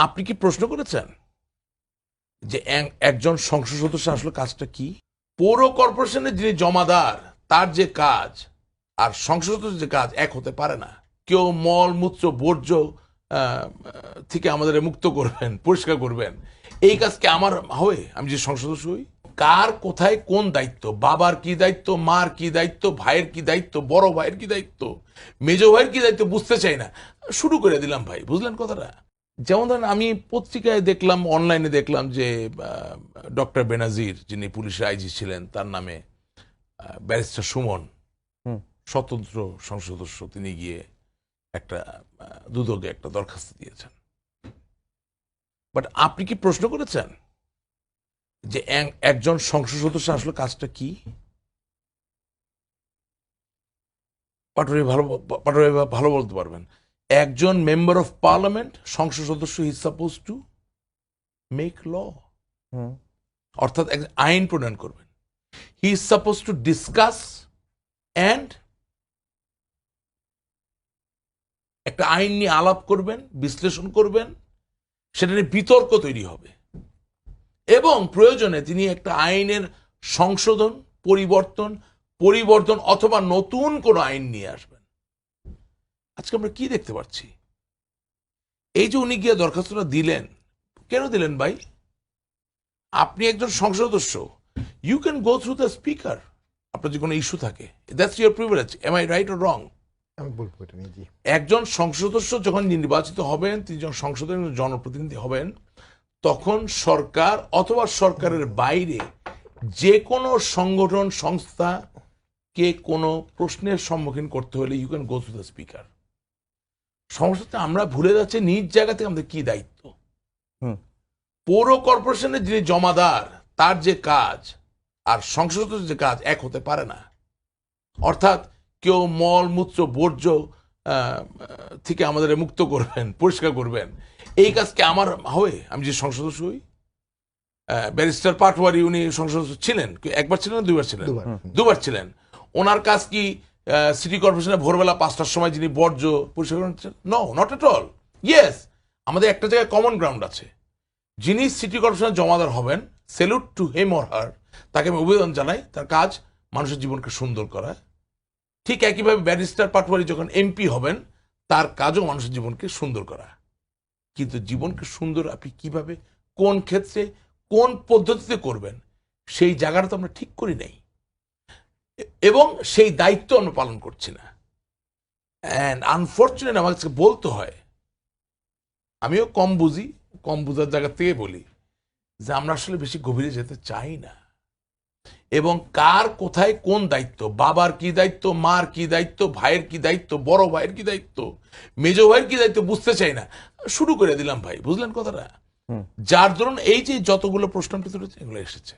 আপনি কি প্রশ্ন করেছেন যে একজন সংসদ সদস্য আসলে কাজটা কি? পৌর কর্পোরেশনের যিনি জমাদার তার যে কাজ আর সংসদ সদস্যের যে কাজ এক হতে পারে না। কেউ মল মূত্র বর্জ্য থেকে আমাদের মুক্ত করবেন, পরিষ্কার করবেন, এই কাজ কি আমার হবে? আমি যে সংসদ সদস্য হই, কার কোথায় কোন দায়িত্ব, বাবার কি দায়িত্ব, মার কি দায়িত্ব, ভাইয়ের কি দায়িত্ব, বড় ভাইয়ের কি দায়িত্ব, মেজো ভাইয়ের কি দায়িত্ব বুঝতে চাই না, শুরু করে দিলাম ভাই। বুঝলেন কথাটা? যেমন ধরেন আমি পত্রিকায় দেখলাম, অনলাইনে দেখলাম যে ডক্টর বেনাজির যিনি পুলিশের আইজি ছিলেন তার নামে ব্যারিস্টার সুমন স্বতন্ত্র সংসদ সদস্য, তিনি গিয়ে একটা দুদকে একটা দরখাস্ত দিয়েছেন। বাট আপনি কি প্রশ্ন করেছেন যে একজন সংসদ সদস্য আসলে কাজটা কি? পাটোয়ারি ভালো বলতে পারবেন। একজন মেম্বার অফ পার্লামেন্ট, সংসদ সদস্য, he is suppose to make law, অর্থাৎ আইন প্রণয়ন করবেন। He is suppose to discuss and একটা আইন নিয়ে আলাপ করবেন, বিশ্লেষণ করবেন, সেটা নিয়ে বিতর্ক তৈরি হবে এবং প্রয়োজনে তিনি একটা আইনের সংশোধন, পরিবর্তন অথবা নতুন কোনো আইন নিয়ে আসবেন। আজকে আমরা কি দেখতে পাচ্ছি? এই যে উনি গিয়ে দরখাস্তটা দিলেন, কেন দিলেন ভাই? আপনি একজন সংসদ সদস্য, you can go through the speaker. আপনার যে কোনো ইস্যু থাকে, that's your privilege. Am I right or wrong? আমি বলবো এটা নিয়ে। জি, একজন সংসদ সদস্য যখন নির্বাচিত হবেন, তিনি যখন সংসদের জনপ্রতিনিধি হবেন, তখন সরকার অথবা সরকারের বাইরে যে কোনো সংগঠন সংস্থাকে কোনো প্রশ্নের সম্মুখীন করতে হলে you can go to the speaker. সমস্যাটা আমরা ভুলে যাচ্ছি নিজ জায়গা থেকে আমাদের কি দায়িত্ব। পৌর কর্পোরেশনের যিনি জমাদার তার যে কাজ আর সংসদ সদস্যের যে কাজ এক হতে পারে না। অর্থাৎ কেউ মল মূত্র বর্জ্য থেকে আমাদের মুক্ত করবেন, পরিষ্কার করবেন, এই কাজ কি আমার হবে? আমি যে সংসদ সদস্য হই। ব্যারিস্টার পাটোয়ারি উনি সংসদ সদস্য ছিলেন, একবার ছিলেন না দুইবার ছিলেন? দুবার ছিলেন। ওনার কাজ কি সিটি কর্পোরেশনে ভোরবেলা 5টার সময় যিনি বর্জ্য পরিষ্কার করেন? No, not at all. Yes, আমাদের একটা জায়গায় কমন গ্রাউন্ড আছে। যিনি সিটি কর্পোরেশনের জমাদার হবেন, salute to him or her, তাকে আমি অভিনন্দন জানাই। তার কাজ মানুষের জীবনকে সুন্দর করা। ঠিক একইভাবে ব্যারিস্টার পাটোয়ারি যখন এমপি হবেন, তার কাজও মানুষের জীবনকে সুন্দর করা। কিন্তু জীবনকে সুন্দর আপনি কিভাবে, কোন ক্ষেত্রে, কোন পদ্ধতিতে করবেন, সেই জায়গাটা তো আমরা ঠিক করি নাই এবং সেই দায়িত্ব আমরা পালন করছি না। অ্যান্ড আনফর্চুনেট আমাকে বলতে হয়, আমিও কম বুঝি, কম বুঝার জায়গা থেকে বলি যে আমরা আসলে বেশি গভীরে যেতে চাই না এবং কার কোথায় কোন দায়িত্ব, বাবার কি দায়িত্ব, মার কি দায়িত্ব, ভাইয়ের কি দায়িত্ব, বড় ভাইয়ের কি দায়িত্ব, মেজো ভাইয়ের কি দায়িত্ব বুঝতে চাই না, শুরু করে দিলাম ভাই। বুঝলেন কথাটা? যার ধরুন এই যে যতগুলো প্রশ্ন এগুলো এসেছে।